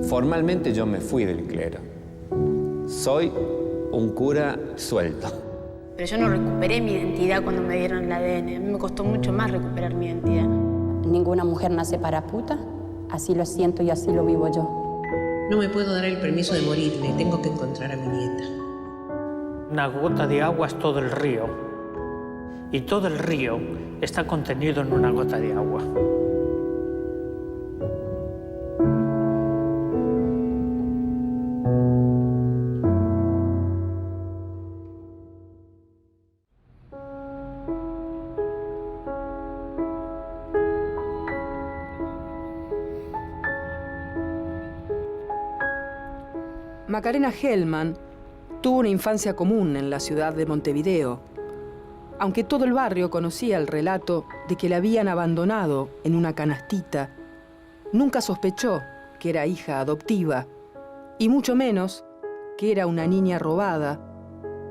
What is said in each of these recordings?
Formalmente yo me fui del clero. Soy un cura suelto. Pero yo no recuperé mi identidad cuando me dieron el ADN. A mí me costó mucho más recuperar mi identidad. Ninguna mujer nace para puta. Así lo siento y así lo vivo yo. No me puedo dar el permiso de morirme. Tengo que encontrar a mi nieta. Una gota de agua es todo el río. Y todo el río está contenido en una gota de agua. Macarena Gelman tuvo una infancia común en la ciudad de Montevideo. Aunque todo el barrio conocía el relato de que la habían abandonado en una canastita, nunca sospechó que era hija adoptiva, y mucho menos que era una niña robada,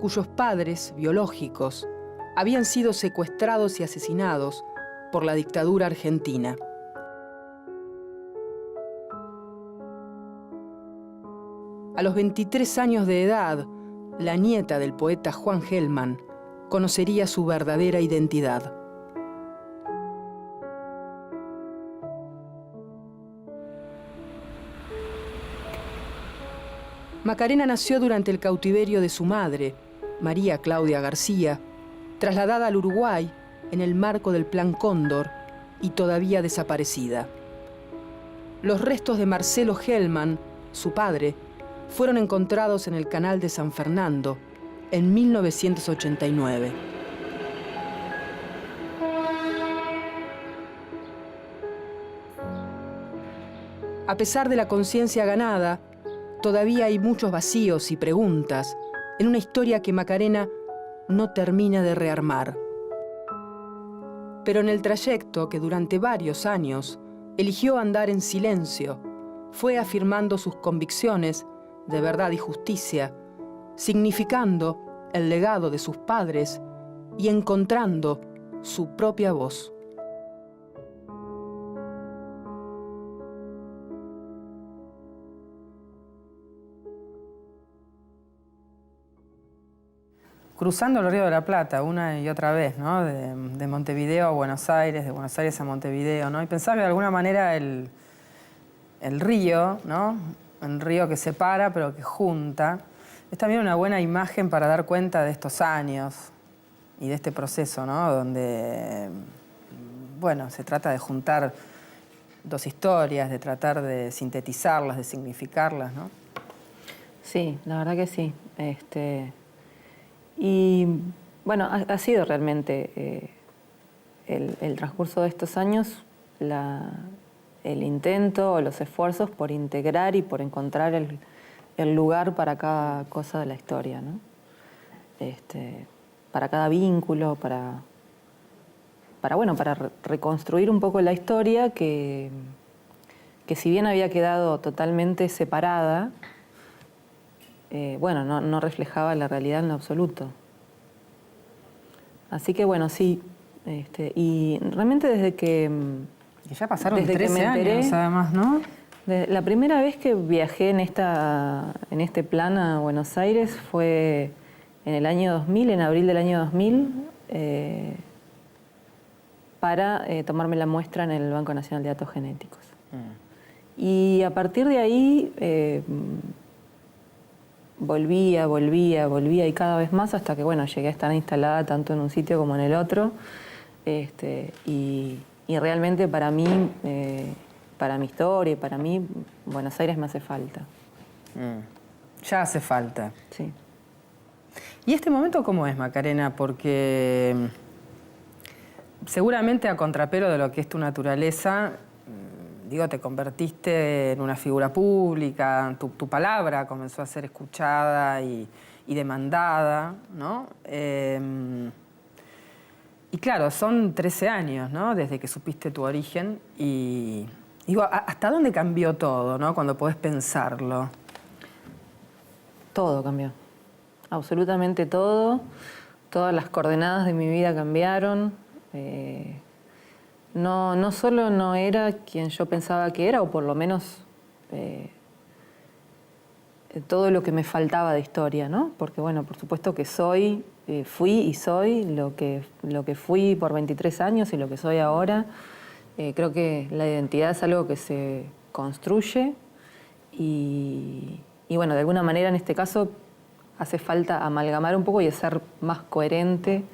cuyos padres biológicos habían sido secuestrados y asesinados por la dictadura argentina. A los 23 años de edad, la nieta del poeta Juan Gelman conocería su verdadera identidad. Macarena nació durante el cautiverio de su madre, María Claudia García, trasladada al Uruguay en el marco del Plan Cóndor y todavía desaparecida. Los restos de Marcelo Gelman, su padre, fueron encontrados en el canal de San Fernando en 1989. A pesar de la conciencia ganada, todavía hay muchos vacíos y preguntas en una historia que Macarena no termina de rearmar. Pero en el trayecto que durante varios años eligió andar en silencio, fue afirmando sus convicciones de verdad y justicia, significando el legado de sus padres y encontrando su propia voz. Cruzando el Río de la Plata una y otra vez, ¿no? De Montevideo a Buenos Aires, de Buenos Aires a Montevideo, ¿no? Y pensar que de alguna manera el río, ¿no? Un río que separa pero que junta, es también una buena imagen para dar cuenta de estos años y de este proceso, ¿no? Donde, bueno, se trata de juntar dos historias, de tratar de sintetizarlas, de significarlas, ¿no? Sí, la verdad que sí. Y bueno, ha sido realmente el transcurso de estos años el intento o los esfuerzos por integrar y por encontrar el lugar para cada cosa de la historia, ¿no? Para cada vínculo, para reconstruir un poco la historia que si bien había quedado totalmente separada, no reflejaba la realidad en lo absoluto. Así que bueno, sí. Y realmente desde que ya pasaron 13 años, además, ¿no? La primera vez que viajé en este plan a Buenos Aires fue en el año 2000, en abril del año 2000, para tomarme la muestra en el Banco Nacional de Datos Genéticos. Y a partir de ahí volvía y cada vez más hasta que, bueno, llegué a estar instalada tanto en un sitio como en el otro. Y realmente para mí, para mi historia y para mí, Buenos Aires me hace falta. Ya hace falta. Sí. ¿Y este momento cómo es, Macarena? Porque seguramente a contrapelo de lo que es tu naturaleza, digo, te convertiste en una figura pública, tu palabra comenzó a ser escuchada y demandada, ¿no? Y claro, son 13 años, ¿no? Desde que supiste tu origen y digo, ¿hasta dónde cambió todo, ¿no? Cuando podés pensarlo. Todo cambió. Absolutamente todo. Todas las coordenadas de mi vida cambiaron. No solo no era quien yo pensaba que era, o por lo menos todo lo que me faltaba de historia, ¿no? Porque, bueno, por supuesto que soy, fui y soy lo que fui por 23 años y lo que soy ahora. Creo que la identidad es algo que se construye y bueno, de alguna manera en este caso hace falta amalgamar un poco y ser más coherente,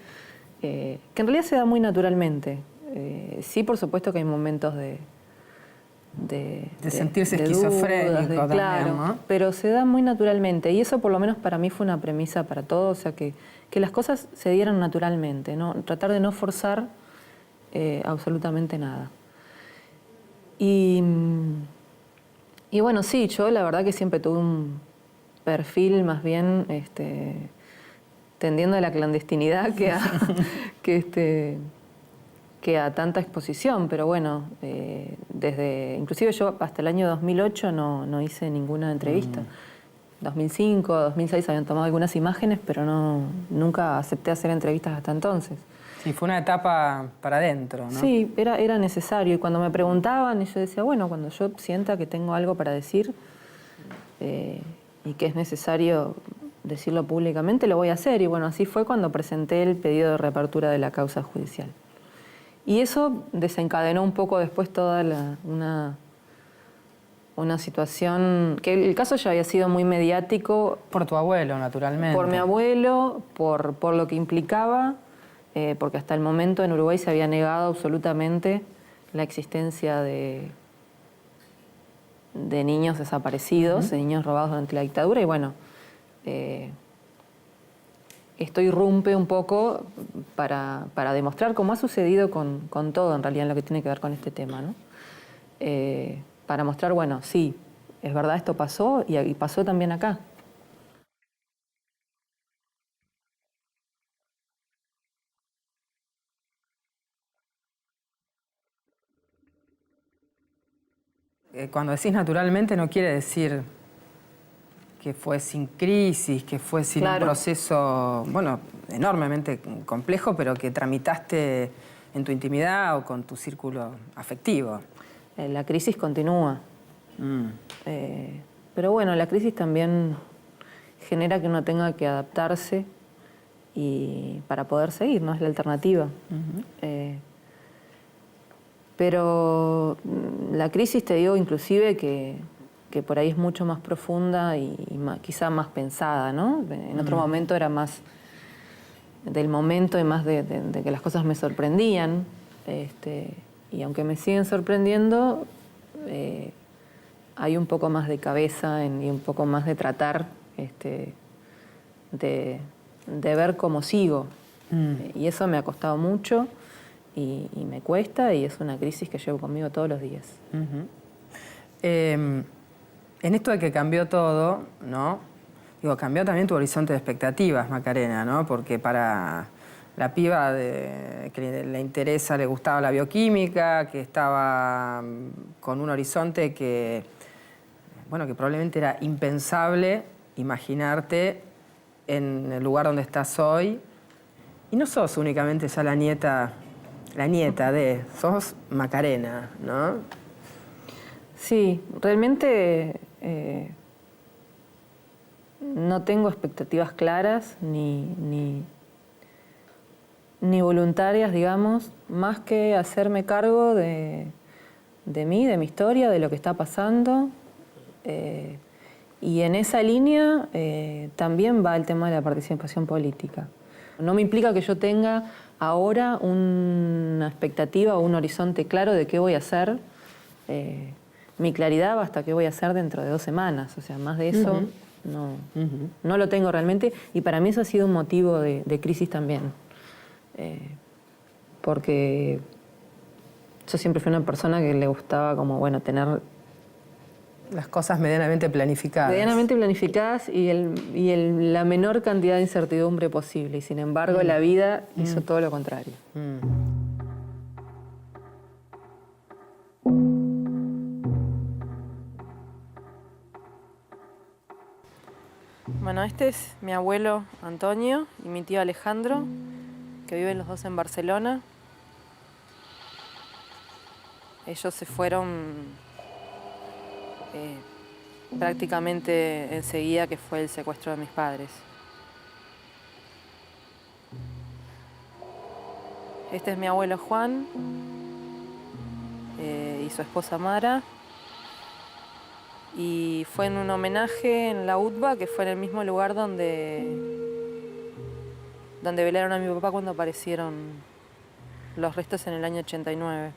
que en realidad se da muy naturalmente. Sí, por supuesto que hay momentos de sentirse esquizofrénico también, claro, ¿no? Pero se da muy naturalmente y eso por lo menos para mí fue una premisa para todos, o sea que las cosas se dieran naturalmente, ¿no? Tratar de no forzar absolutamente nada. Y bueno, sí, yo la verdad que siempre tuve un perfil más bien tendiendo a la clandestinidad que a tanta exposición, pero bueno, inclusive yo hasta el año 2008 no hice ninguna entrevista. 2005, 2006 habían tomado algunas imágenes, pero nunca acepté hacer entrevistas hasta entonces. Sí, fue una etapa para adentro, ¿no? Sí, era necesario. Y cuando me preguntaban, y yo decía, bueno, cuando yo sienta que tengo algo para decir y que es necesario decirlo públicamente, lo voy a hacer. Y bueno, así fue cuando presenté el pedido de reapertura de la causa judicial. Y eso desencadenó un poco después toda una situación, que el caso ya había sido muy mediático. Por tu abuelo, naturalmente. Por mi abuelo, por lo que implicaba, porque hasta el momento en Uruguay se había negado absolutamente la existencia de niños desaparecidos, de niños robados durante la dictadura, y bueno, esto irrumpe un poco para demostrar, como ha sucedido con todo en realidad en lo que tiene que ver con este tema, ¿no? Para mostrar, bueno, sí, es verdad, esto pasó y pasó también acá. Cuando decís naturalmente no quiere decir que fue sin crisis, que fue sin un proceso, bueno, enormemente complejo, pero que tramitaste en tu intimidad o con tu círculo afectivo. La crisis continúa. Pero bueno, la crisis también genera que uno tenga que adaptarse y para poder seguir, ¿no? Es la alternativa. Pero la crisis, te digo, inclusive que por ahí es mucho más profunda y quizá más pensada, ¿no? En otro momento era más del momento y más de que las cosas me sorprendían. Y aunque me siguen sorprendiendo, hay un poco más de cabeza y un poco más de tratar de ver cómo sigo. Y eso me ha costado mucho y me cuesta, y es una crisis que llevo conmigo todos los días. En esto de que cambió todo, ¿no? Digo, cambió también tu horizonte de expectativas, Macarena, ¿no? Porque para la piba que le interesa, le gustaba la bioquímica, que estaba con un horizonte que, bueno, que probablemente era impensable imaginarte en el lugar donde estás hoy. Y no sos únicamente ya la nieta sos Macarena, ¿no? Sí, realmente no tengo expectativas claras ni voluntarias, digamos, más que hacerme cargo de mí, de mi historia, de lo que está pasando. Y en esa línea también va el tema de la participación política. No me implica que yo tenga ahora una expectativa o un horizonte claro de qué voy a hacer. Mi claridad va hasta qué voy a hacer dentro de 2 semanas. O sea, más de eso no lo tengo realmente. Y para mí eso ha sido un motivo de crisis también. Porque yo siempre fui una persona que le gustaba como, bueno, tener las cosas medianamente planificadas. Medianamente planificadas y la menor cantidad de incertidumbre posible. Y sin embargo, la vida hizo todo lo contrario. Bueno, este es mi abuelo Antonio y mi tío Alejandro, que viven los dos en Barcelona. Ellos se fueron prácticamente enseguida que fue el secuestro de mis padres. Este es mi abuelo Juan y su esposa Mara. Y fue en un homenaje en la UTBA, que fue en el mismo lugar donde velaron a mi papá cuando aparecieron los restos en el año 89.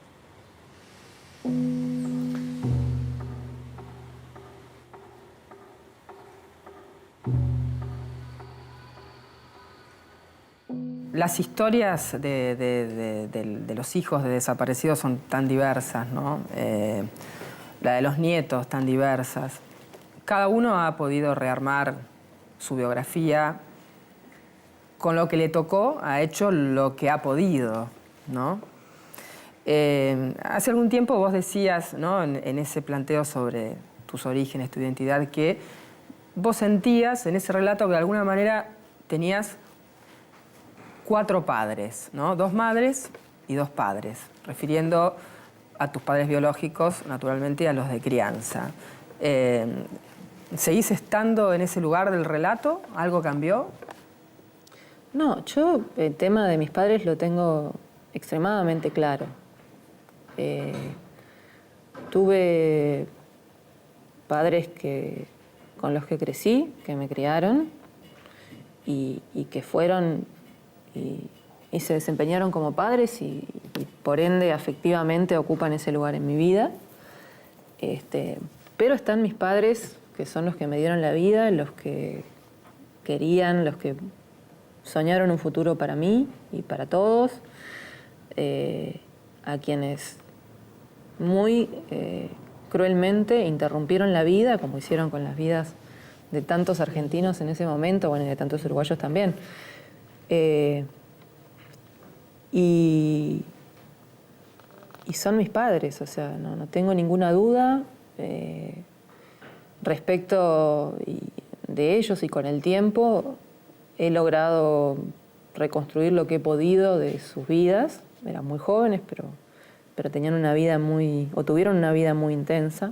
Las historias de los hijos de desaparecidos son tan diversas, ¿no? La de los nietos tan diversas. Cada uno ha podido rearmar su biografía. Con lo que le tocó, ha hecho lo que ha podido, ¿no? Hace algún tiempo vos decías, ¿no? en ese planteo sobre tus orígenes, tu identidad, que vos sentías en ese relato que de alguna manera tenías 4 padres, ¿no? 2 madres y 2 padres, refiriendo a tus padres biológicos, naturalmente, y a los de crianza. ¿Seguís estando en ese lugar del relato? ¿Algo cambió? No, yo el tema de mis padres lo tengo extremadamente claro. Tuve padres con los que crecí, que me criaron y que fueron y se desempeñaron como padres y por ende afectivamente ocupan ese lugar en mi vida. Pero están mis padres, que son los que me dieron la vida, los que querían, los que soñaron un futuro para mí y para todos, a quienes muy cruelmente interrumpieron la vida, como hicieron con las vidas de tantos argentinos en ese momento, bueno, y de tantos uruguayos también. Y son mis padres, o sea, no tengo ninguna duda respecto de ellos, y con el tiempo he logrado reconstruir lo que he podido de sus vidas. Eran muy jóvenes, pero tenían una vida tuvieron una vida muy intensa.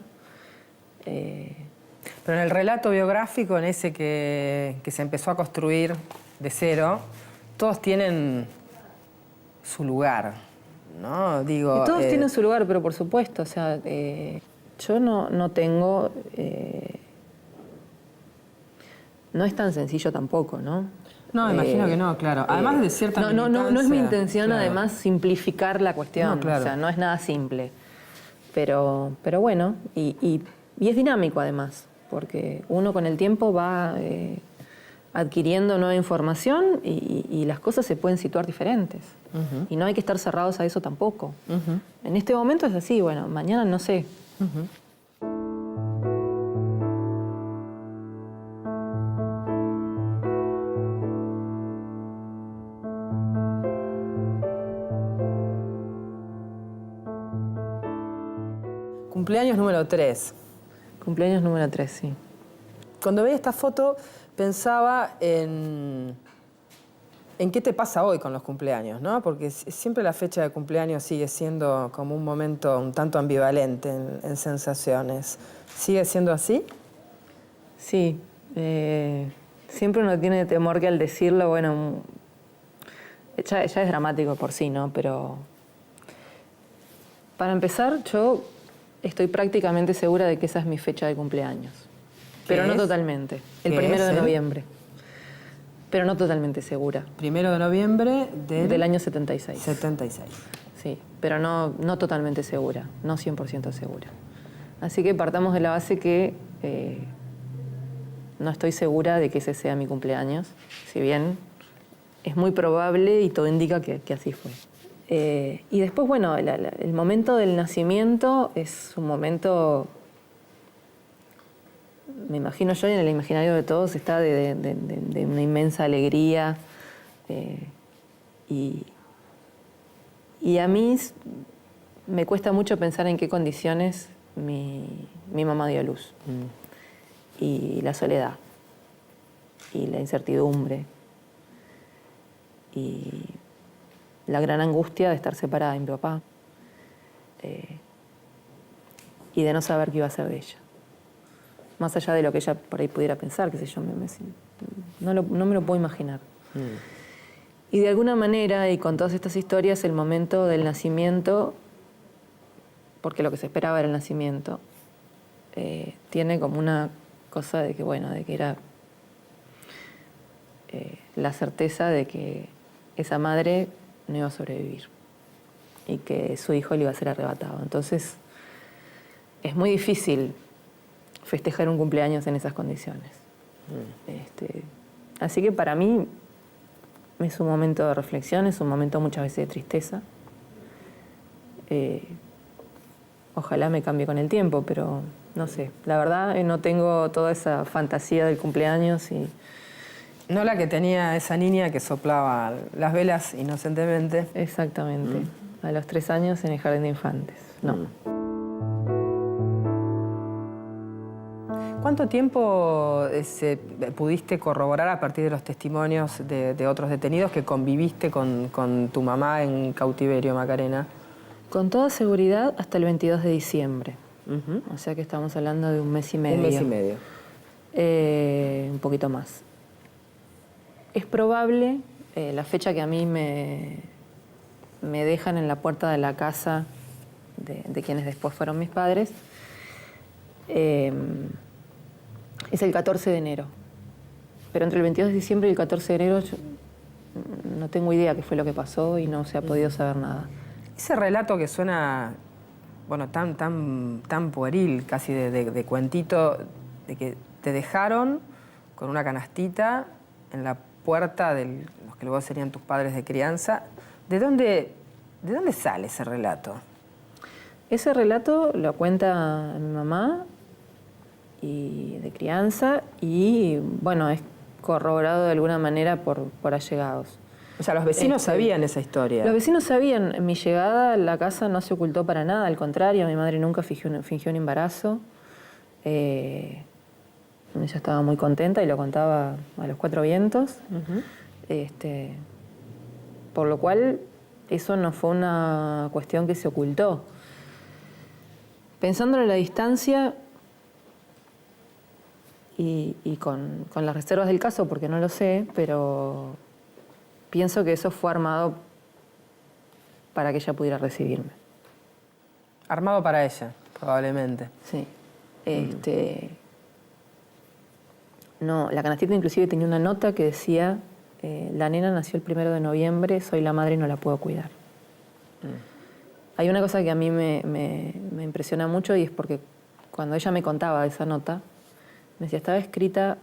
Pero en el relato biográfico, en ese que se empezó a construir de cero, todos tienen su lugar, ¿no? Digo, y todos tienen su lugar, pero por supuesto, o sea, yo no tengo... no es tan sencillo tampoco, ¿no? No, me imagino que no, claro. Además de cierta no es mi intención, claro, además, simplificar la cuestión. No, claro. O sea, no es nada simple. Pero bueno, y es dinámico además, porque uno con el tiempo va adquiriendo nueva información y las cosas se pueden situar diferentes. Uh-huh. Y no hay que estar cerrados a eso tampoco. Uh-huh. En este momento es así, bueno, mañana no sé. Uh-huh. Cumpleaños número 3. Cumpleaños número 3, sí. Cuando veía esta foto pensaba en qué te pasa hoy con los cumpleaños, ¿no? Porque siempre la fecha de cumpleaños sigue siendo como un momento un tanto ambivalente en sensaciones. ¿Sigue siendo así? Sí. Siempre uno tiene temor que al decirlo, bueno, ya es dramático por sí, ¿no? Pero para empezar, yo estoy prácticamente segura de que esa es mi fecha de cumpleaños. Pero no totalmente. El 1 de noviembre. Pero no totalmente segura. 1 de noviembre del año 76. 76. Sí, pero no totalmente segura. No 100% segura. Así que partamos de la base que no estoy segura de que ese sea mi cumpleaños. Si bien es muy probable y todo indica que así fue. Y después, bueno, el momento del nacimiento es un momento, me imagino yo, y en el imaginario de todos está de una inmensa alegría. Y a mí me cuesta mucho pensar en qué condiciones mi mamá dio a luz. Y la soledad, y la incertidumbre, y la gran angustia de estar separada de mi papá y de no saber qué iba a hacer de ella. más allá de lo que ella por ahí pudiera pensar, qué sé yo, no me lo puedo imaginar. Y de alguna manera, y con todas estas historias, el momento del nacimiento, porque lo que se esperaba era el nacimiento, tiene como una cosa de que, bueno, de que era la certeza de que esa madre no iba a sobrevivir y que su hijo le iba a ser arrebatado. Entonces, es muy difícil festejar un cumpleaños en esas condiciones. Así que para mí es un momento de reflexión, es un momento muchas veces de tristeza. Ojalá me cambie con el tiempo, pero no sé. La verdad, no tengo toda esa fantasía del cumpleaños y... No la que tenía esa niña que soplaba las velas inocentemente. Exactamente. A los 3 años en el jardín de infantes. No. ¿Cuánto tiempo pudiste corroborar a partir de los testimonios de otros detenidos que conviviste con tu mamá en cautiverio, Macarena? Con toda seguridad hasta el 22 de diciembre. O sea que estamos hablando de 1 mes y medio. 1 mes y medio. Un poquito más. Es probable, la fecha que a mí me dejan en la puerta de la casa de quienes después fueron mis padres, es el 14 de enero. Pero entre el 22 de diciembre y el 14 de enero yo no tengo idea qué fue lo que pasó y no se ha podido saber nada. Ese relato que suena, bueno, tan pueril, casi de cuentito, de que te dejaron con una canastita en la puerta de los que luego serían tus padres de crianza. ¿De dónde sale ese relato? Ese relato lo cuenta mi mamá y de crianza y, bueno, es corroborado de alguna manera por allegados. O sea, los vecinos sabían esa historia. Los vecinos sabían. En mi llegada, la casa no se ocultó para nada. Al contrario, mi madre nunca fingió un embarazo. Ella estaba muy contenta y lo contaba a los 4 vientos. Por lo cual, eso no fue una cuestión que se ocultó. Pensándolo a la distancia y con las reservas del caso, porque no lo sé, pero pienso que eso fue armado para que ella pudiera recibirme. Armado para ella, probablemente. Sí. No, la canastita inclusive tenía una nota que decía, la nena nació el 1 de noviembre, soy la madre y no la puedo cuidar. Hay una cosa que a mí me impresiona mucho y es porque cuando ella me contaba esa nota, me decía, estaba escrita,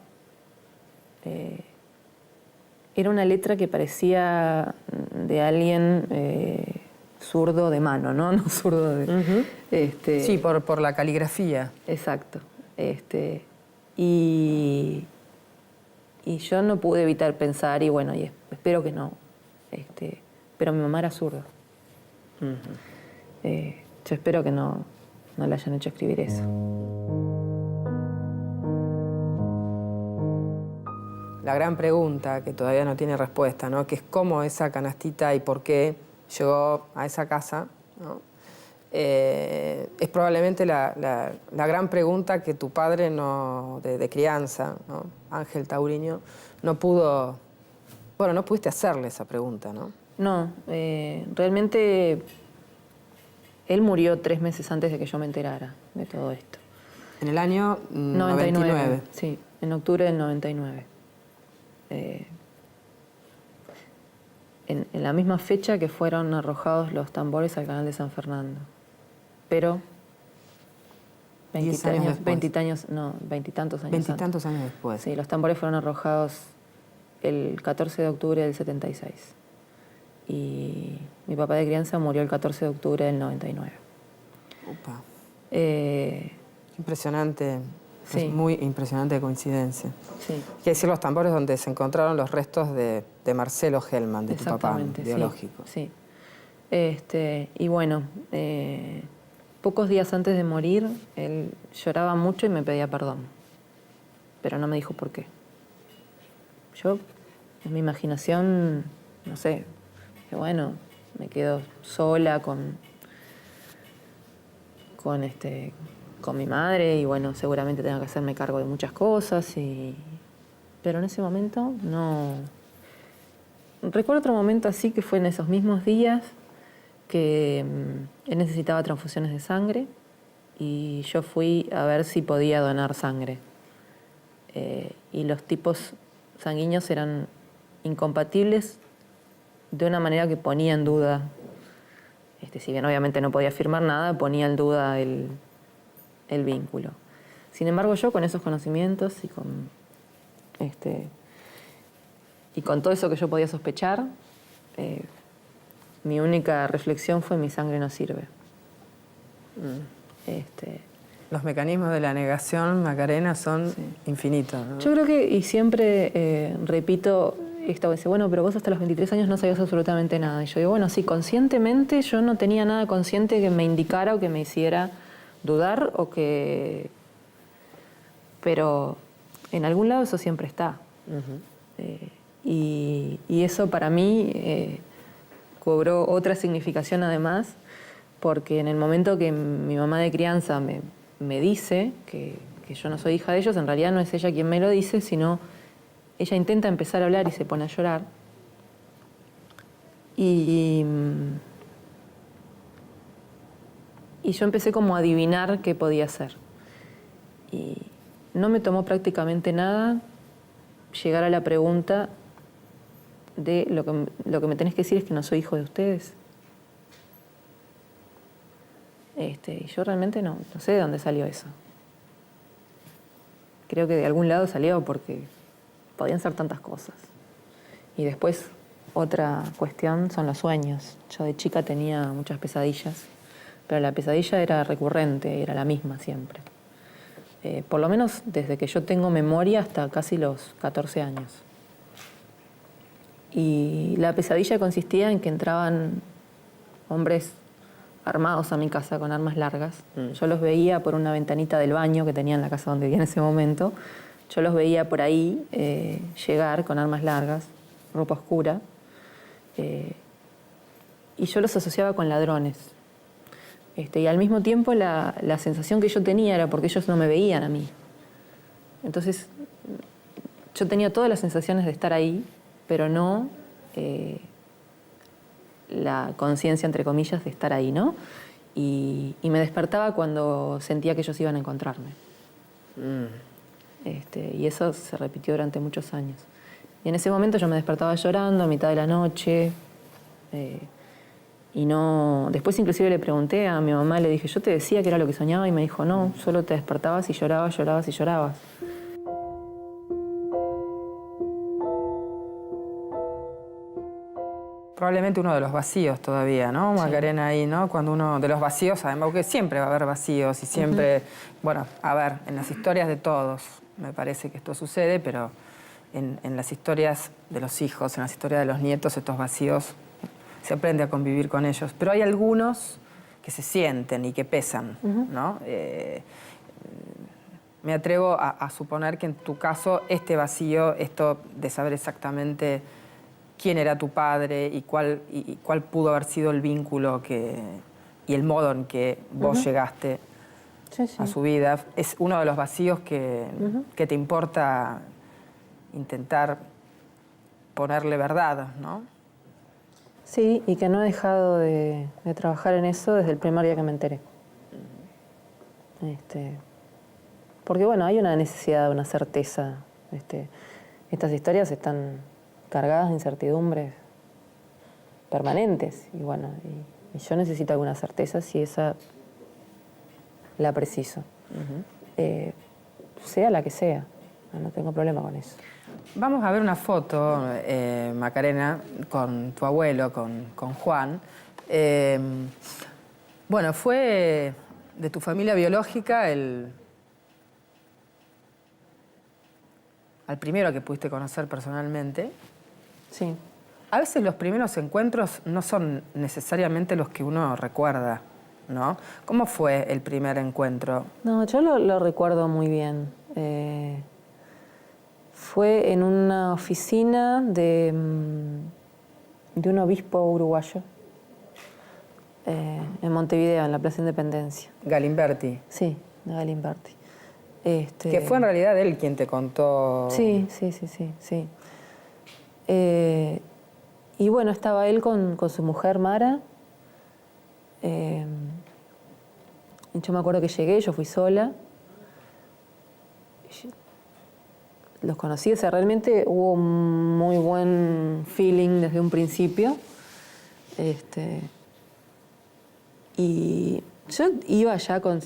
era una letra que parecía de alguien zurdo de mano, ¿no? No zurdo de... Sí, por la caligrafía. Exacto. Y yo no pude evitar pensar, y bueno, y espero que no, pero mi mamá era zurda. Yo espero que no le hayan hecho escribir eso. La gran pregunta que todavía no tiene respuesta, ¿no? Que es cómo esa canastita y por qué llegó a esa casa, ¿no? Es probablemente la gran pregunta que tu padre de crianza, ¿no? Ángel Tauriño, no pudiste hacerle esa pregunta, ¿no? No, realmente él murió 3 meses antes de que yo me enterara de todo esto. En el año 99. Sí, en octubre del 99. En la misma fecha que fueron arrojados los tambores al canal de San Fernando. Pero 10 años después. Veintitantos años Veintitantos años después. Sí, los tambores fueron arrojados el 14 de octubre del 76. Y mi papá de crianza murió el 14 de octubre del 99. Upa. Impresionante. Sí. Es muy impresionante coincidencia. Sí. Hay que decir los tambores donde se encontraron los restos de Marcelo Hellman, de tu papá biológico. Sí. Y bueno, pocos días antes de morir, él lloraba mucho y me pedía perdón. Pero no me dijo por qué. Yo, en mi imaginación, no sé, que bueno, me quedo sola con con mi madre y bueno, seguramente tenga que hacerme cargo de muchas cosas. Pero en ese momento no... Recuerdo otro momento así que fue en esos mismos días que él necesitaba transfusiones de sangre y yo fui a ver si podía donar sangre. Y los tipos sanguíneos eran incompatibles de una manera que ponía en duda, si bien obviamente no podía afirmar nada, ponía en duda el vínculo. Sin embargo, yo con esos conocimientos y con todo eso que yo podía sospechar, mi única reflexión fue: mi sangre no sirve. Los mecanismos de la negación, Macarena, son infinitos, ¿no? Yo creo que, y siempre repito esto, dice, bueno, pero vos hasta los 23 años no sabías absolutamente nada. Y yo digo, bueno, sí, conscientemente yo no tenía nada consciente que me indicara o que me hiciera dudar o que... Pero en algún lado eso siempre está. Y eso para mí cobró otra significación además, porque en el momento que mi mamá de crianza me dice que yo no soy hija de ellos, en realidad no es ella quien me lo dice, sino ella intenta empezar a hablar y se pone a llorar. Y yo empecé como a adivinar qué podía hacer. Y no me tomó prácticamente nada llegar a la pregunta de lo que me tenés que decir es que no soy hijo de ustedes. Y yo realmente no sé de dónde salió eso. Creo que de algún lado salió porque podían ser tantas cosas. Y después otra cuestión son los sueños. Yo de chica tenía muchas pesadillas, pero la pesadilla era recurrente, era la misma siempre. Por lo menos desde que yo tengo memoria hasta casi los 14 años. Y la pesadilla consistía en que entraban hombres armados a mi casa con armas largas. Yo los veía por una ventanita del baño que tenía en la casa donde vivía en ese momento. Yo los veía por ahí llegar con armas largas, ropa oscura. Y yo los asociaba con ladrones. Y al mismo tiempo la sensación que yo tenía era porque ellos no me veían a mí. Entonces yo tenía todas las sensaciones de estar ahí, pero no la conciencia, entre comillas, de estar ahí, ¿no? Y me despertaba cuando sentía que ellos iban a encontrarme. Y eso se repitió durante muchos años. Y en ese momento yo me despertaba llorando a mitad de la noche. Y no... Después inclusive le pregunté a mi mamá, le dije, yo te decía que era lo que soñaba, y me dijo, no, solo te despertabas y llorabas, llorabas y llorabas. Probablemente uno de los vacíos todavía, ¿no, Macarena? Ahí, ¿no? Cuando uno de los vacíos, además, porque siempre va a haber vacíos y siempre, bueno, a ver, en las historias de todos me parece que esto sucede, pero en las historias de los hijos, en las historias de los nietos, estos vacíos se aprende a convivir con ellos. Pero hay algunos que se sienten y que pesan, ¿no? Me atrevo a suponer que en tu caso este vacío, esto de saber exactamente quién era tu padre y cuál pudo haber sido el vínculo y el modo en que vos llegaste a su vida, es uno de los vacíos que te importa intentar ponerle verdad, ¿no? Sí, y que no he dejado de trabajar en eso desde el primer día que me enteré. Porque bueno, hay una necesidad, una certeza. Estas historias están cargadas de incertidumbres permanentes. Y bueno, y yo necesito alguna certeza si esa la preciso. Sea la que sea, no tengo problema con eso. Vamos a ver una foto, Macarena, con tu abuelo, con Juan. Bueno, fue de tu familia biológica al primero que pudiste conocer personalmente. Sí. A veces los primeros encuentros no son necesariamente los que uno recuerda, ¿no? ¿Cómo fue el primer encuentro? No, yo lo recuerdo muy bien. Fue en una oficina de un obispo uruguayo en Montevideo, en la Plaza Independencia. Galimberti. Sí. de Galimberti. Que fue en realidad él quien te contó. Sí. Y bueno, estaba él con su mujer Mara. Yo me acuerdo que llegué, yo fui sola. Los conocí, o sea, realmente hubo un muy buen feeling desde un principio. Y yo iba ya con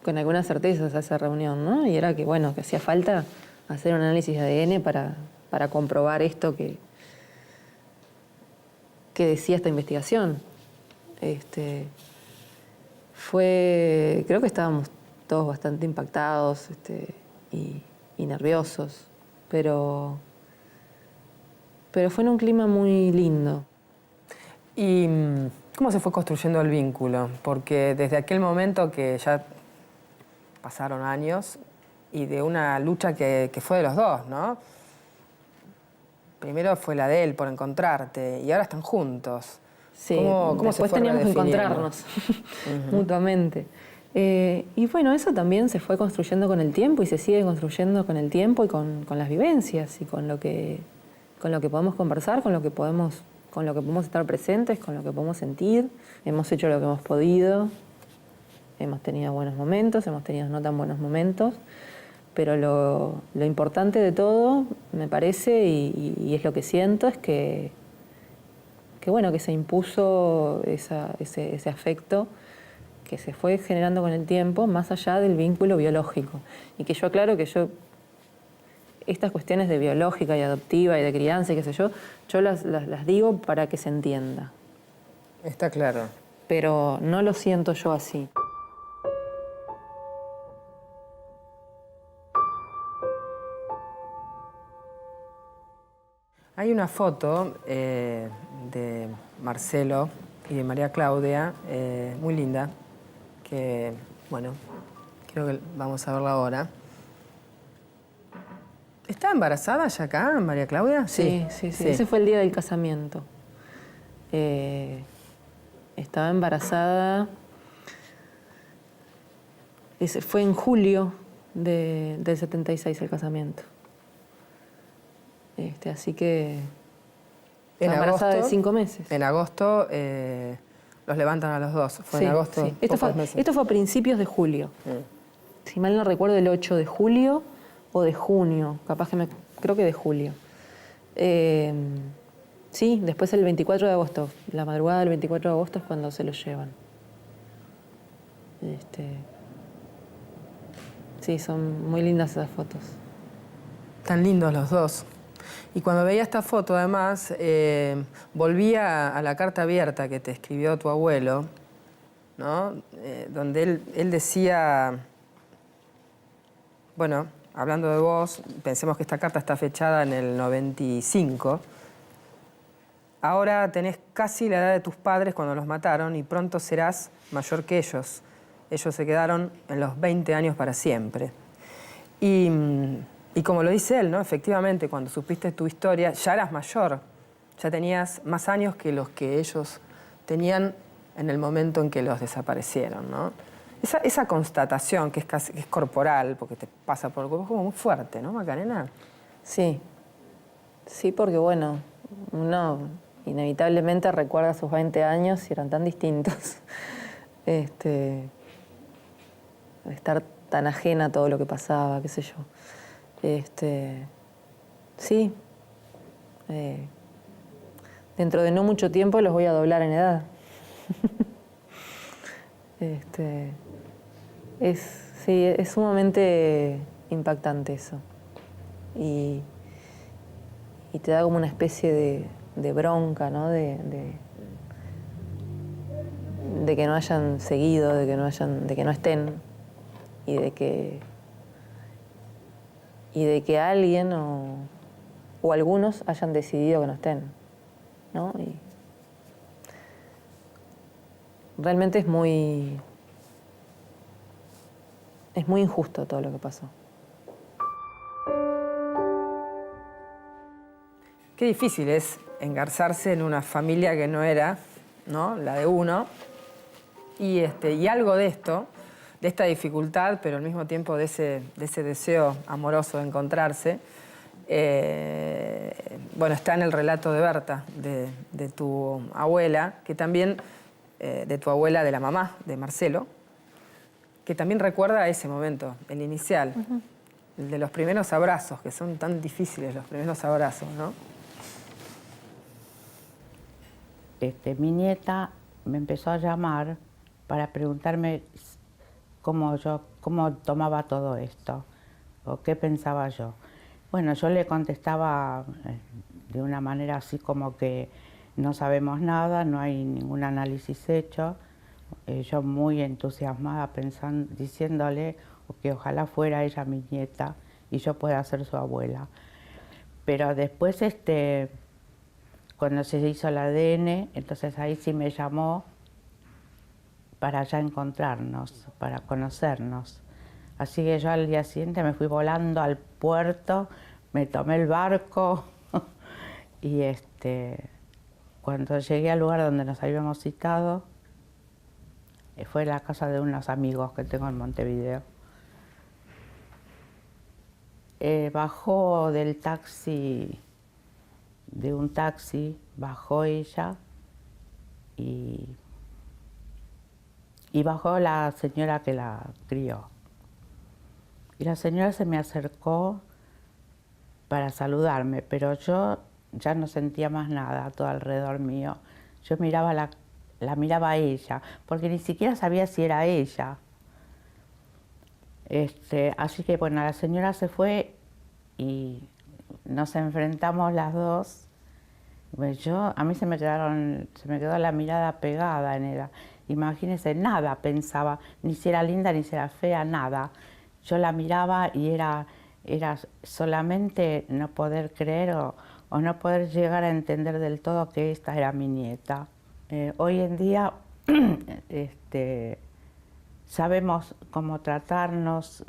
algunas certezas a esa reunión, ¿no? Y era que, bueno, que hacía falta hacer un análisis de ADN para comprobar esto que decía esta investigación. Creo que estábamos todos bastante impactados y nerviosos, pero fue en un clima muy lindo. ¿Y cómo se fue construyendo el vínculo? Porque desde aquel momento que ya pasaron años y de una lucha que fue de los dos, ¿no? Primero fue la de él por encontrarte y ahora están juntos. Sí, ¿Cómo después se fue teníamos que redefiniendo? encontrarnos mutuamente. Y bueno, eso también se fue construyendo con el tiempo y se sigue construyendo con el tiempo y con las vivencias y con lo que podemos conversar, con lo que podemos estar presentes, con lo que podemos sentir. Hemos hecho lo que hemos podido, hemos tenido buenos momentos, hemos tenido no tan buenos momentos, pero lo importante de todo, me parece, y es lo que siento, es que se impuso ese afecto que se fue generando con el tiempo, más allá del vínculo biológico. Y que yo aclaro que estas cuestiones de biológica y adoptiva y de crianza y qué sé yo las digo para que se entienda. Está claro. Pero no lo siento yo así. Hay una foto de Marcelo y de María Claudia, muy linda, que, bueno, creo que vamos a verla ahora. ¿Estaba embarazada ya acá, María Claudia? Sí. Ese fue el día del casamiento. Estaba embarazada. Fue en julio del 76 el casamiento. Así que estaba embarazada de 5 meses. En agosto los levantan a los dos. Fue en agosto. Sí. Esto fue a principios de julio. Si mal no recuerdo, el 8 de julio o de junio. Creo que de julio. Sí, después el 24 de agosto. La madrugada del 24 de agosto es cuando se los llevan. Sí, son muy lindas esas fotos. Tan lindos los dos. Y cuando veía esta foto, además, volvía a la carta abierta que te escribió tu abuelo, ¿no? Donde él decía, bueno, hablando de vos, pensemos que esta carta está fechada en el 95. Ahora tenés casi la edad de tus padres cuando los mataron y pronto serás mayor que ellos. Ellos se quedaron en los 20 años para siempre. Y como lo dice él, ¿no? Efectivamente, cuando supiste tu historia, ya eras mayor. Ya tenías más años que los que ellos tenían en el momento en que los desaparecieron, ¿no? Esa constatación, que es corporal, porque te pasa por el cuerpo, es como muy fuerte, ¿no, Macarena? Sí. Sí, porque, bueno, uno inevitablemente recuerda sus 20 años y eran tan distintos. Estar tan ajena a todo lo que pasaba, qué sé yo. Sí. Dentro de no mucho tiempo los voy a doblar en edad. Es sumamente impactante eso. Y te da como una especie de bronca, ¿no? De que no hayan seguido, de que no estén, y de que alguien o algunos hayan decidido que no estén, ¿no? Y realmente es muy injusto todo lo que pasó. Qué difícil es engarzarse en una familia que no era, ¿no? La de uno. Y algo de esto de esta dificultad, pero al mismo tiempo de ese deseo amoroso de encontrarse, bueno, está en el relato de Berta, de tu abuela, que también, de tu abuela, de la mamá de Marcelo, que también recuerda ese momento, el inicial, el de los primeros abrazos, que son tan difíciles los primeros abrazos, ¿no? Mi nieta me empezó a llamar para preguntarme cómo tomaba todo esto, o qué pensaba yo. Bueno, yo le contestaba de una manera así como que no sabemos nada, no hay ningún análisis hecho. Yo muy entusiasmada diciéndole que ojalá fuera ella mi nieta y yo pueda ser su abuela. Pero después, cuando se hizo el ADN, entonces ahí sí me llamó para ya encontrarnos, para conocernos. Así que yo al día siguiente me fui volando al puerto, me tomé el barco y cuando llegué al lugar donde nos habíamos citado, fue la casa de unos amigos que tengo en Montevideo. Bajó del taxi, de un taxi, bajó ella y bajó la señora que la crió. Y la señora se me acercó para saludarme, pero yo ya no sentía más nada a todo alrededor mío. Yo la miraba a ella, porque ni siquiera sabía si era ella. Así que bueno, la señora se fue y nos enfrentamos las dos. Pues a mí se me quedó la mirada pegada en ella. Imagínense, nada pensaba, ni si era linda ni si era fea, nada. Yo la miraba y era solamente no poder creer o no poder llegar a entender del todo que esta era mi nieta. Hoy en día sabemos cómo tratarnos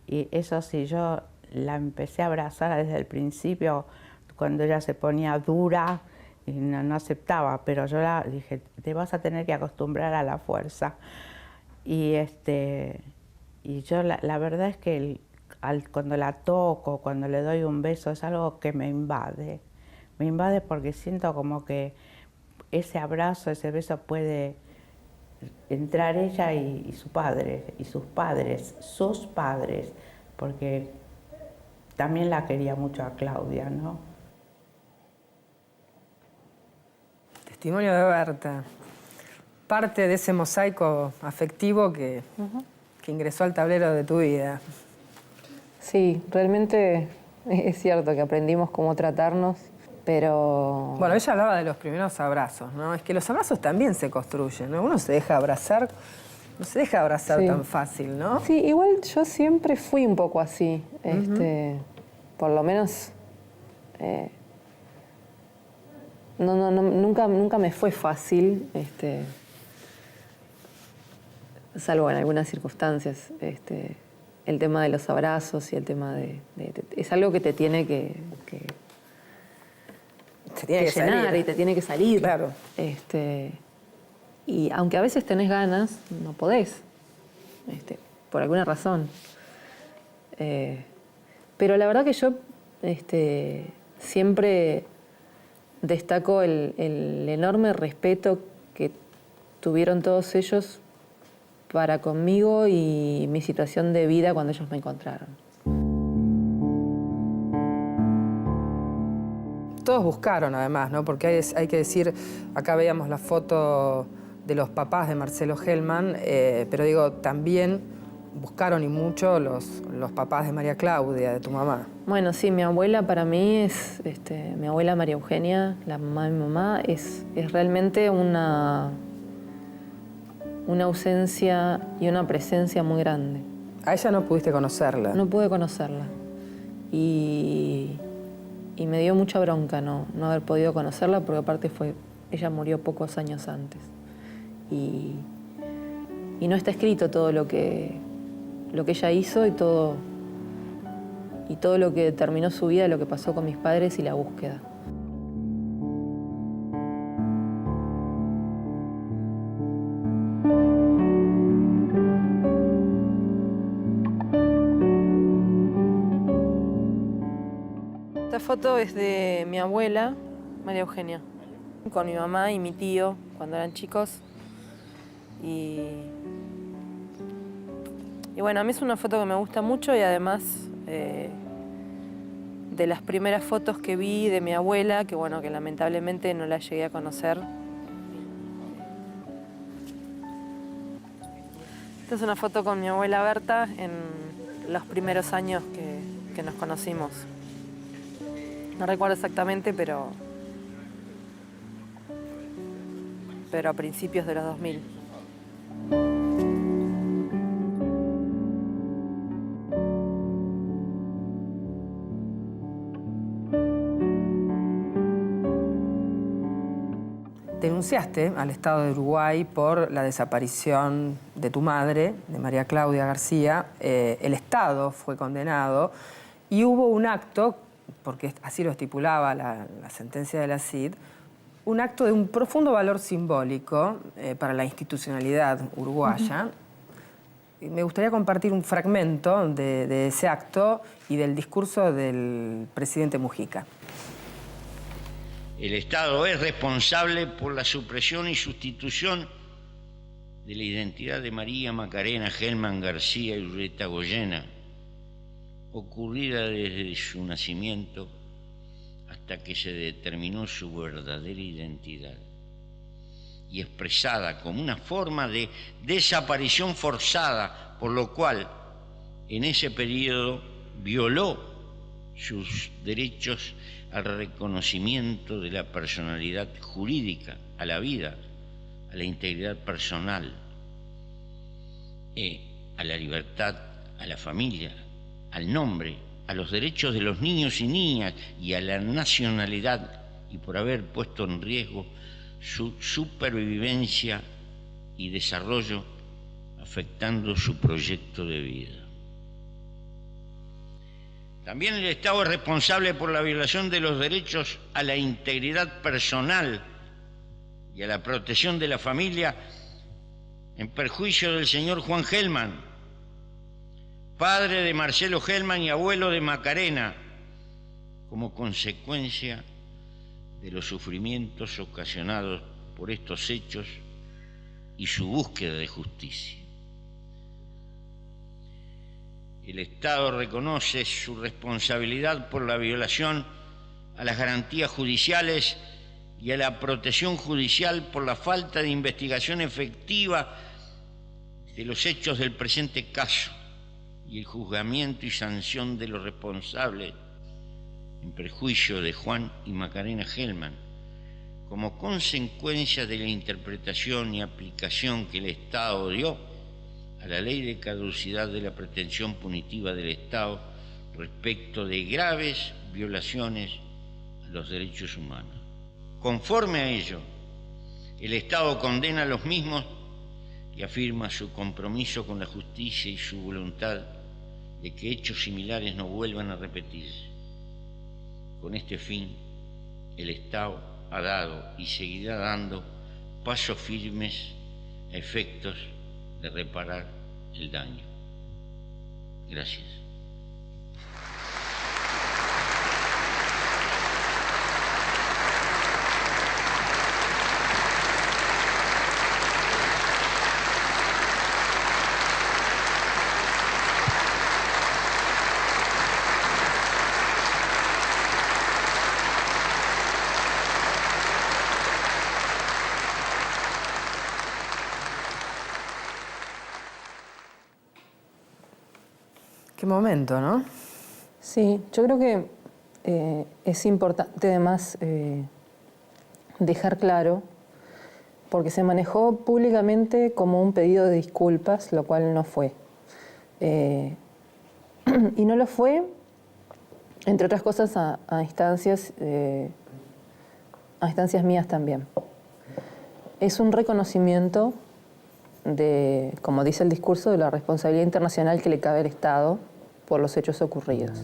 y eso sí, yo la empecé a abrazar desde el principio cuando ella se ponía dura y no aceptaba, pero yo dije, te vas a tener que acostumbrar a la fuerza. Y yo la verdad es que cuando la toco, cuando le doy un beso, es algo que me invade. Me invade porque siento como que ese abrazo, ese beso puede entrar ella y su padre, y sus padres, porque también la quería mucho a Claudia, ¿no? Testimonio de Berta. Parte de ese mosaico afectivo que ingresó al tablero de tu vida. Sí, realmente es cierto que aprendimos cómo tratarnos, pero... Bueno, ella hablaba de los primeros abrazos, ¿no? Es que los abrazos también se construyen, ¿no? Uno se deja abrazar, no se deja abrazar Sí. tan fácil, ¿no? Sí, igual yo siempre fui un poco así, por lo menos... nunca me fue fácil, salvo en algunas circunstancias, el tema de los abrazos y el tema es algo que te tiene que llenar salir. y te tiene que salir. Claro. Y aunque a veces tenés ganas, no podés, por alguna razón. Pero la verdad que yo siempre destaco el enorme respeto que tuvieron todos ellos para conmigo y mi situación de vida cuando ellos me encontraron. Todos buscaron, además, ¿no? Porque hay que decir, acá veíamos la foto de los papás de Marcelo Hellman, pero digo, también buscaron y mucho los papás de María Claudia, de tu mamá. Bueno, sí, mi abuela para mí es, mi abuela María Eugenia, la mamá de mi mamá, es realmente una ausencia y una presencia muy grande. A ella no pudiste conocerla. No pude conocerla. Y me dio mucha bronca no haber podido conocerla, porque aparte ella murió pocos años antes. Y no está escrito todo lo que ella hizo y todo lo que determinó su vida, lo que pasó con mis padres y la búsqueda. Esta foto es de mi abuela, María Eugenia, con mi mamá y mi tío cuando eran chicos. Y bueno, a mí es una foto que me gusta mucho y además de las primeras fotos que vi de mi abuela, que bueno, que lamentablemente no la llegué a conocer. Esta es una foto con mi abuela Berta en los primeros años que nos conocimos. No recuerdo exactamente, pero a principios de los 2000. Denunciaste al Estado de Uruguay por la desaparición de tu madre, de María Claudia García. El Estado fue condenado y hubo un acto, porque así lo estipulaba la sentencia de la CID, un acto de un profundo valor simbólico para la institucionalidad uruguaya. Me gustaría compartir un fragmento de ese acto y del discurso del presidente Mujica. El Estado es responsable por la supresión y sustitución de la identidad de María Macarena Gelman García y Urreta Goyena, ocurrida desde su nacimiento hasta que se determinó su verdadera identidad y expresada como una forma de desaparición forzada, por lo cual en ese periodo violó sus derechos al reconocimiento de la personalidad jurídica, a la vida, a la integridad personal, a la libertad, a la familia, al nombre, a los derechos de los niños y niñas y a la nacionalidad, y por haber puesto en riesgo su supervivencia y desarrollo, afectando su proyecto de vida. También el Estado es responsable por la violación de los derechos a la integridad personal y a la protección de la familia en perjuicio del señor Juan Gelman, padre de Marcelo Gelman y abuelo de Macarena, como consecuencia de los sufrimientos ocasionados por estos hechos y su búsqueda de justicia. El Estado reconoce su responsabilidad por la violación a las garantías judiciales y a la protección judicial por la falta de investigación efectiva de los hechos del presente caso y el juzgamiento y sanción de los responsables en perjuicio de Juan y Macarena Gelman, como consecuencia de la interpretación y aplicación que el Estado dio a la ley de caducidad de la pretensión punitiva del Estado respecto de graves violaciones a los derechos humanos. Conforme a ello, el Estado condena a los mismos y afirma su compromiso con la justicia y su voluntad de que hechos similares no vuelvan a repetirse. Con este fin, el Estado ha dado y seguirá dando pasos firmes a efectos de reparar el daño. Gracias. Qué momento, ¿no? Sí, yo creo que es importante además dejar claro, porque se manejó públicamente como un pedido de disculpas, lo cual no fue. Y no lo fue, entre otras cosas, a instancias mías también. Es un reconocimiento de, como dice el discurso, de la responsabilidad internacional que le cabe al Estado por los hechos ocurridos.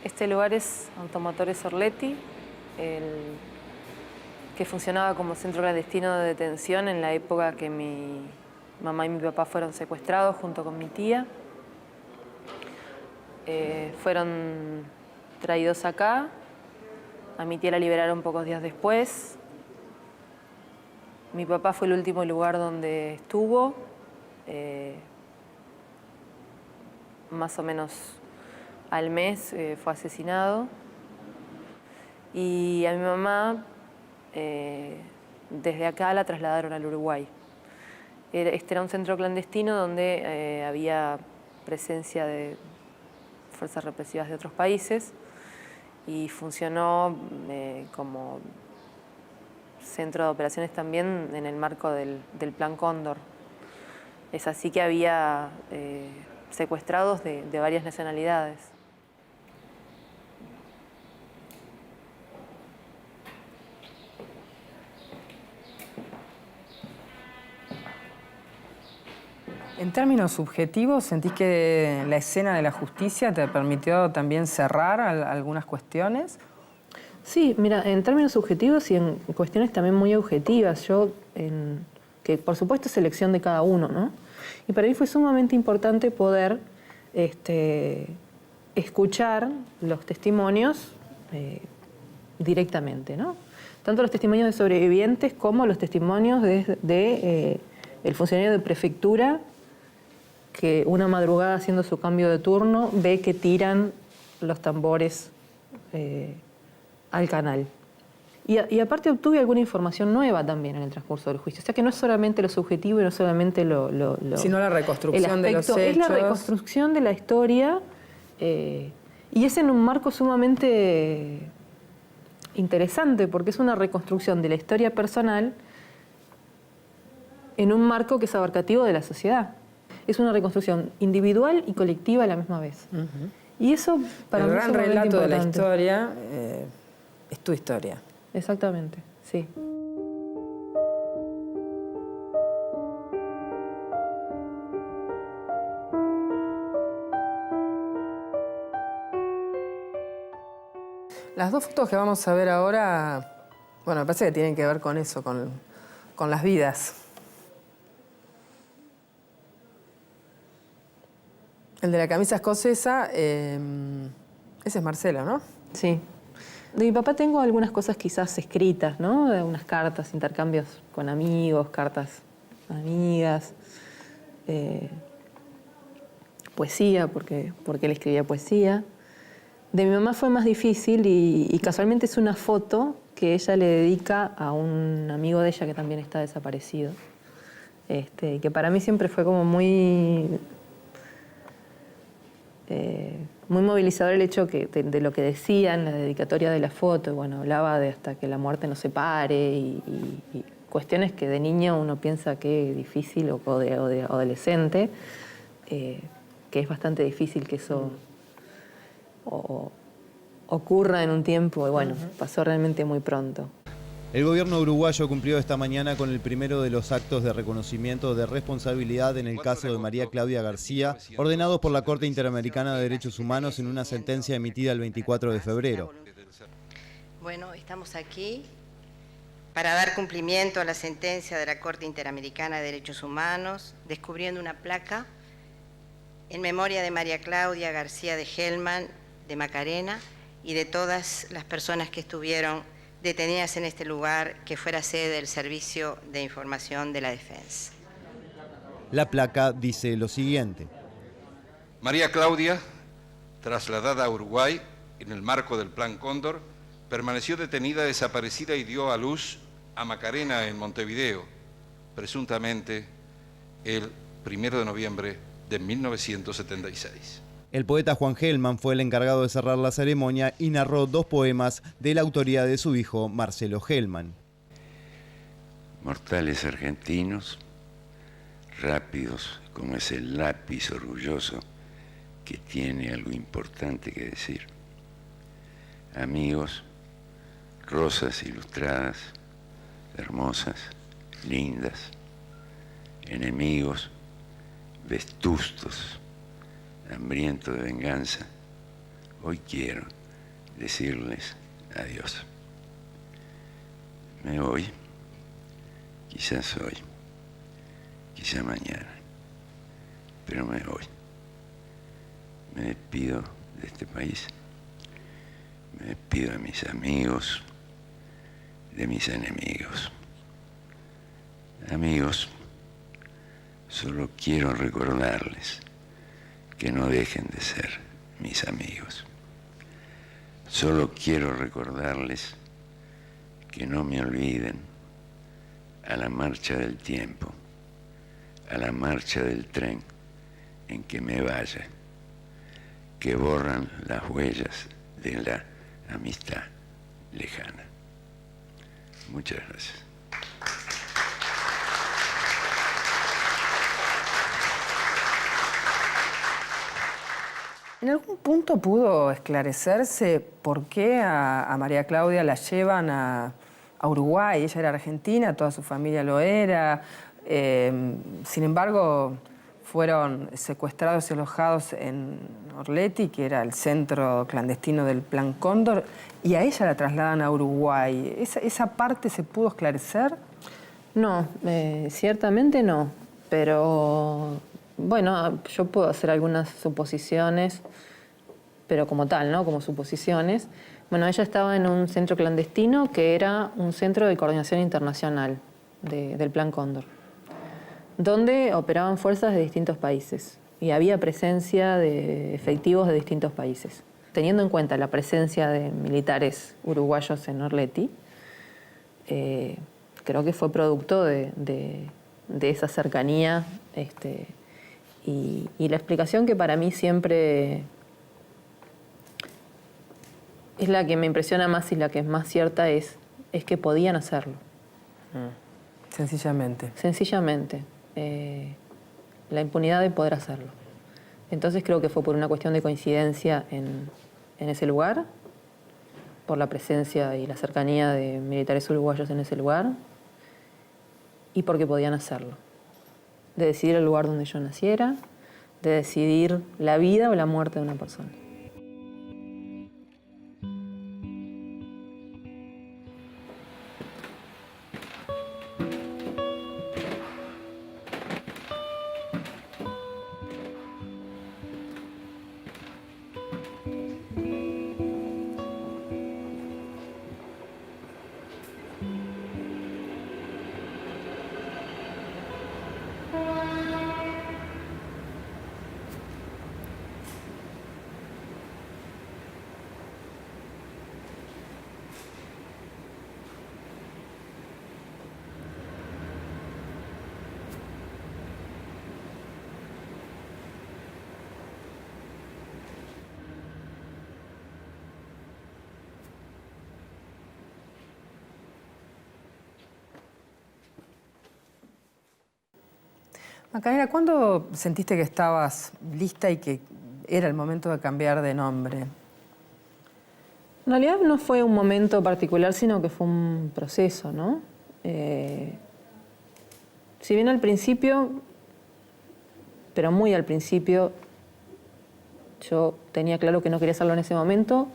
Este lugar es Automotores Orletti, que funcionaba como centro clandestino de detención en la época que mi mamá y mi papá fueron secuestrados junto con mi tía. Fueron traídos acá. A mi tía la liberaron pocos días después. Mi papá fue el último lugar donde estuvo. Más o menos al mes fue asesinado. Y a mi mamá, desde acá la trasladaron al Uruguay. Este era un centro clandestino donde había presencia de fuerzas represivas de otros países y funcionó como centro de operaciones también en el marco del Plan Cóndor. Es así que había secuestrados de varias nacionalidades. En términos subjetivos, ¿sentís que la escena de la justicia te permitió también cerrar algunas cuestiones? Sí, mira, en términos subjetivos y en cuestiones también muy objetivas, que por supuesto es elección de cada uno, ¿no? Y para mí fue sumamente importante poder escuchar los testimonios directamente, ¿no? Tanto los testimonios de sobrevivientes como los testimonios de el funcionario de prefectura que una madrugada haciendo su cambio de turno ve que tiran los tambores al canal. Y aparte obtuve alguna información nueva también en el transcurso del juicio. O sea que no es solamente lo subjetivo y no solamente sino la reconstrucción de los hechos. Es la reconstrucción de la historia y es en un marco sumamente interesante porque es una reconstrucción de la historia personal en un marco que es abarcativo de la sociedad. Es una reconstrucción individual y colectiva a la misma vez. Y eso para mí es el gran relato de la historia es tu historia. Exactamente, sí. Las dos fotos que vamos a ver ahora, bueno, me parece que tienen que ver con eso, con las vidas. El de la camisa escocesa, ese es Marcelo, ¿no? Sí. De mi papá tengo algunas cosas quizás escritas, ¿no? Unas cartas, intercambios con amigos, cartas a amigas, poesía, porque él escribía poesía. De mi mamá fue más difícil y casualmente es una foto que ella le dedica a un amigo de ella que también está desaparecido. Que para mí siempre fue como muy movilizador el hecho de lo que decía en la dedicatoria de la foto. Y bueno, hablaba de hasta que la muerte nos separe y cuestiones que de niño uno piensa que es difícil o de adolescente, que es bastante difícil que eso ocurra en un tiempo. Y bueno, pasó realmente muy pronto. El gobierno uruguayo cumplió esta mañana con el primero de los actos de reconocimiento de responsabilidad en el caso de María Claudia García, ordenados por la Corte Interamericana de Derechos Humanos en una sentencia emitida el 24 de febrero. Bueno, estamos aquí para dar cumplimiento a la sentencia de la Corte Interamericana de Derechos Humanos, descubriendo una placa en memoria de María Claudia García de Hellman, de Macarena, y de todas las personas que estuvieron detenidas en este lugar, que fuera sede del Servicio de Información de la Defensa. La placa dice lo siguiente. María Claudia, trasladada a Uruguay en el marco del Plan Cóndor, permaneció detenida, desaparecida y dio a luz a Macarena en Montevideo, presuntamente el 1 de noviembre de 1976. El poeta Juan Hellman fue el encargado de cerrar la ceremonia y narró dos poemas de la autoría de su hijo, Marcelo Hellman. Mortales argentinos, rápidos como es el lápiz orgulloso que tiene algo importante que decir. Amigos, rosas ilustradas, hermosas, lindas. Enemigos, vestustos, hambriento de venganza, hoy quiero decirles adiós. Me voy, quizás hoy, quizás mañana, pero me voy. Me despido de este país, me despido de mis amigos, de mis enemigos. Amigos, solo quiero recordarles que no dejen de ser mis amigos. Solo quiero recordarles que no me olviden a la marcha del tiempo, a la marcha del tren en que me vaya, que borran las huellas de la amistad lejana. Muchas gracias. ¿En algún punto pudo esclarecerse por qué a María Claudia la llevan a Uruguay? Ella era argentina, toda su familia lo era. Sin embargo, fueron secuestrados y alojados en Orleti, que era el centro clandestino del Plan Cóndor, y a ella la trasladan a Uruguay. ¿Esa parte se pudo esclarecer? No, ciertamente no, pero bueno, yo puedo hacer algunas suposiciones, pero como tal, ¿no? Como suposiciones. Bueno, ella estaba en un centro clandestino que era un centro de coordinación internacional del Plan Cóndor, donde operaban fuerzas de distintos países y había presencia de efectivos de distintos países. Teniendo en cuenta la presencia de militares uruguayos en Orleti, creo que fue producto de esa cercanía y la explicación que para mí siempre es la que me impresiona más y la que es más cierta es que podían hacerlo. Sencillamente. Sencillamente. La impunidad de poder hacerlo. Entonces creo que fue por una cuestión de coincidencia en ese lugar, por la presencia y la cercanía de militares uruguayos en ese lugar y porque podían hacerlo. De decidir el lugar donde yo naciera, de decidir la vida o la muerte de una persona. Macarena, ¿cuándo sentiste que estabas lista y que era el momento de cambiar de nombre? En realidad no fue un momento particular, sino que fue un proceso, ¿no? Si bien al principio, pero muy al principio, yo tenía claro que no quería hacerlo en ese momento.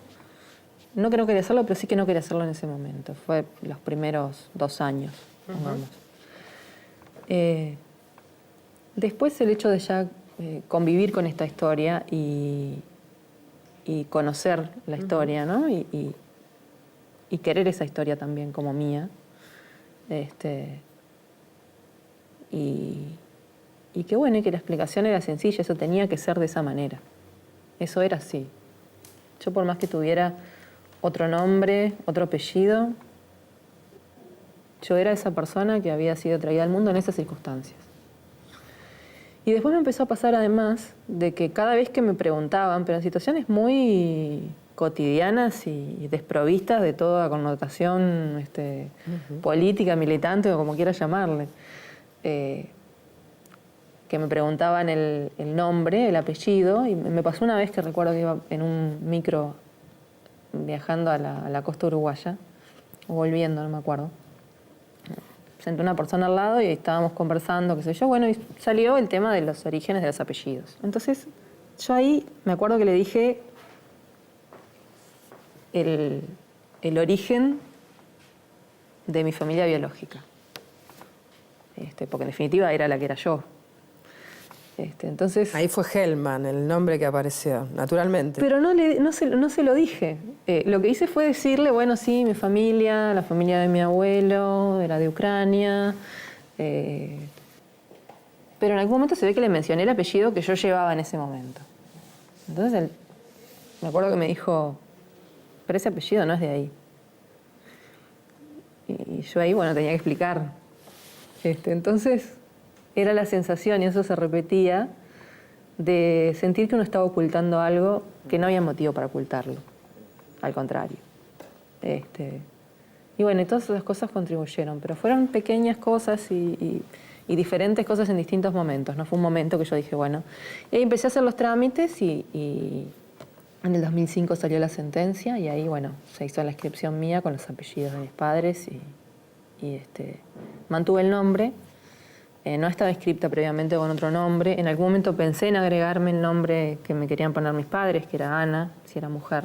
No que no quería hacerlo, pero sí que no quería hacerlo en ese momento. Fue los primeros 2 años, pongamos. Después el hecho de ya convivir con esta historia y conocer la historia, ¿no? Y querer esa historia también como mía. Y que bueno, y que la explicación era sencilla, eso tenía que ser de esa manera. Eso era así. Yo por más que tuviera otro nombre, otro apellido, yo era esa persona que había sido traída al mundo en esas circunstancias. Y después me empezó a pasar además de que cada vez que me preguntaban, pero en situaciones muy cotidianas y desprovistas de toda connotación política, militante o como quieras llamarle, que me preguntaban el nombre, el apellido, y me pasó una vez que recuerdo que iba en un micro viajando a la costa uruguaya, o volviendo, no me acuerdo. Senté una persona al lado y estábamos conversando, qué sé yo, bueno, y salió el tema de los orígenes de los apellidos. Entonces, yo ahí me acuerdo que le dije, el origen de mi familia biológica. Porque en definitiva era la que era yo. Entonces, ahí fue Hellman, el nombre que apareció, naturalmente. Pero no se lo dije. Lo que hice fue decirle, bueno, sí, mi familia, la familia de mi abuelo, era de Ucrania. Pero en algún momento se ve que le mencioné el apellido que yo llevaba en ese momento. Entonces él, me acuerdo que me dijo, pero ese apellido no es de ahí. Y yo ahí, bueno, tenía que explicar. Entonces era la sensación, y eso se repetía, de sentir que uno estaba ocultando algo que no había motivo para ocultarlo. Al contrario. Y bueno, y todas esas cosas contribuyeron, pero fueron pequeñas cosas y diferentes cosas en distintos momentos. No fue un momento que yo dije, bueno. Y ahí empecé a hacer los trámites y en el 2005 salió la sentencia y ahí, bueno, se hizo la inscripción mía con los apellidos de mis padres y mantuve el nombre. No estaba inscripta previamente con otro nombre. En algún momento pensé en agregarme el nombre que me querían poner mis padres, que era Ana, si era mujer.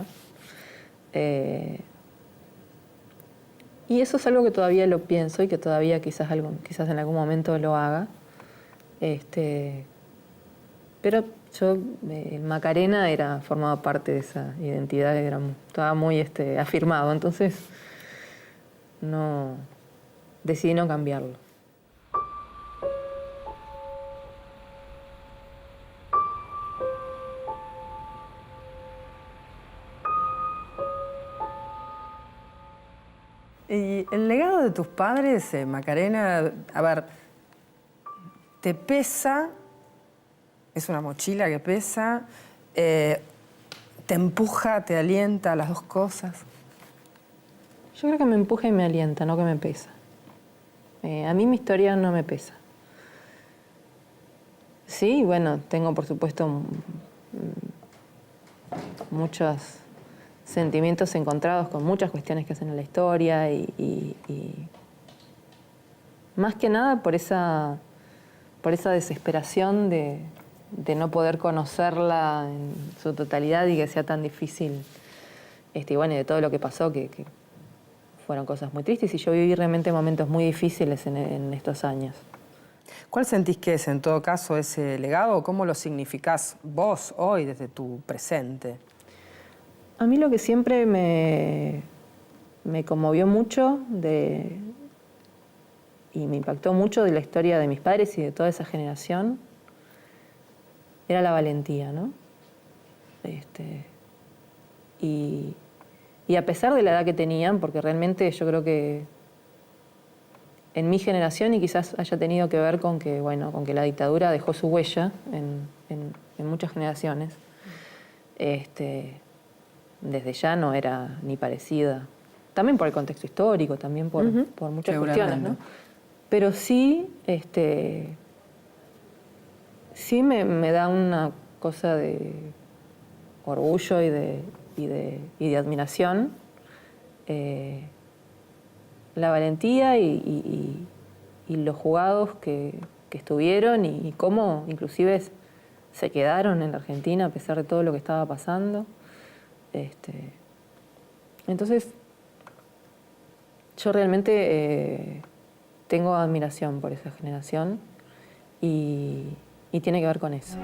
Y eso es algo que todavía lo pienso y que todavía quizás en algún momento lo haga. Pero yo, el Macarena formaba parte de esa identidad, estaba muy afirmado. Entonces, decidí no cambiarlo. Y el legado de tus padres, Macarena, a ver, ¿te pesa? ¿Es una mochila que pesa? ¿Te empuja, te alienta, las dos cosas? Yo creo que me empuja y me alienta, no que me pesa. A mí mi historia no me pesa. Sí, bueno, tengo por supuesto muchos sentimientos encontrados con muchas cuestiones que hacen en la historia y más que nada por esa desesperación de no poder conocerla en su totalidad y que sea tan difícil. Y bueno, y de todo lo que pasó, que fueron cosas muy tristes y yo viví realmente momentos muy difíciles en estos años. ¿Cuál sentís que es, en todo caso, ese legado? ¿Cómo lo significás vos hoy desde tu presente? A mí lo que siempre me conmovió mucho y me impactó mucho de la historia de mis padres y de toda esa generación era la valentía, ¿no? Y a pesar de la edad que tenían, porque realmente yo creo que en mi generación, y quizás haya tenido que ver con que la dictadura dejó su huella en muchas generaciones, desde ya no era ni parecida. También por el contexto histórico, también por muchas cuestiones, ¿no? Pero sí, sí me da una cosa de orgullo y de admiración. La valentía y los jugados que estuvieron y cómo inclusive se quedaron en la Argentina a pesar de todo lo que estaba pasando. Entonces, yo realmente tengo admiración por esa generación y tiene que ver con eso.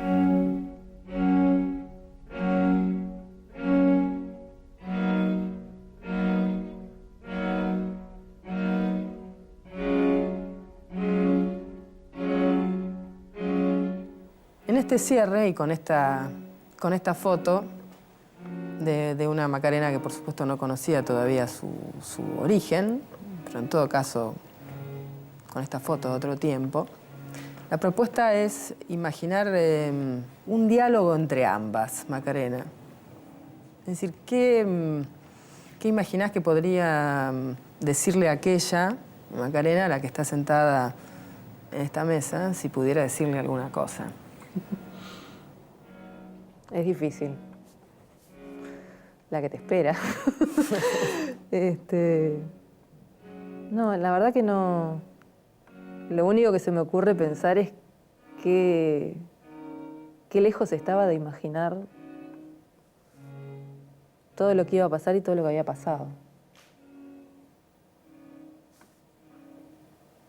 En este cierre y con esta foto de una Macarena que por supuesto no conocía todavía su origen, pero en todo caso con esta foto de otro tiempo, la propuesta es imaginar un diálogo entre ambas, Macarena. Es decir, ¿qué imaginás que podría decirle aquella Macarena, la que está sentada en esta mesa, si pudiera decirle alguna cosa? Es difícil. La que te espera. No, la verdad que no. Lo único que se me ocurre pensar es qué lejos estaba de imaginar todo lo que iba a pasar y todo lo que había pasado.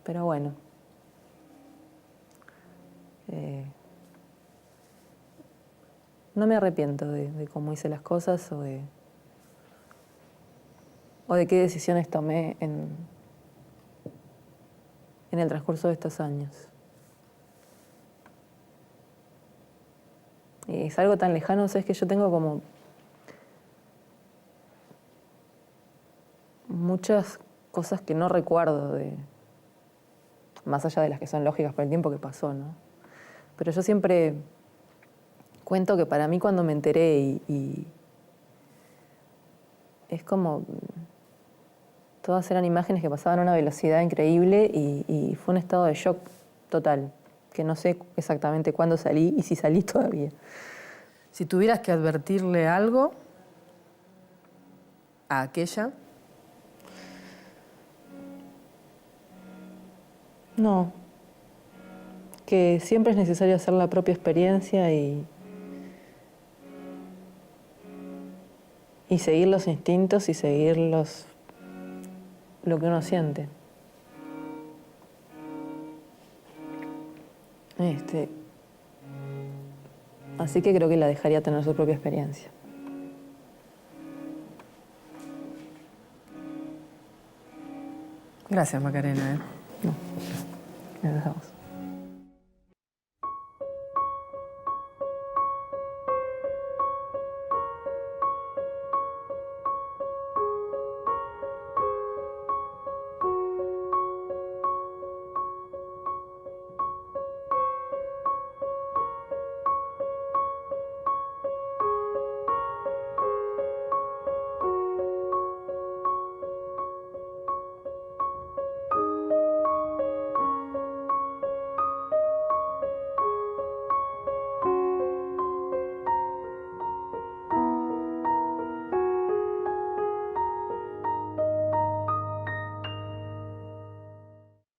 Pero bueno, no me arrepiento de cómo hice las cosas o de qué decisiones tomé en el transcurso de estos años. Y es algo tan lejano, ¿sabes? Que yo tengo como muchas cosas que no recuerdo, más allá de las que son lógicas por el tiempo que pasó, ¿no? Pero yo siempre cuento que para mí cuando me enteré y es como todas eran imágenes que pasaban a una velocidad increíble y fue un estado de shock total, que no sé exactamente cuándo salí y si salí todavía. Si tuvieras que advertirle algo a aquella... No, que siempre es necesario hacer la propia experiencia y seguir los instintos y seguir lo que uno siente. Así que creo que la dejaría tener su propia experiencia. Gracias, Macarena. No, gracias a vos.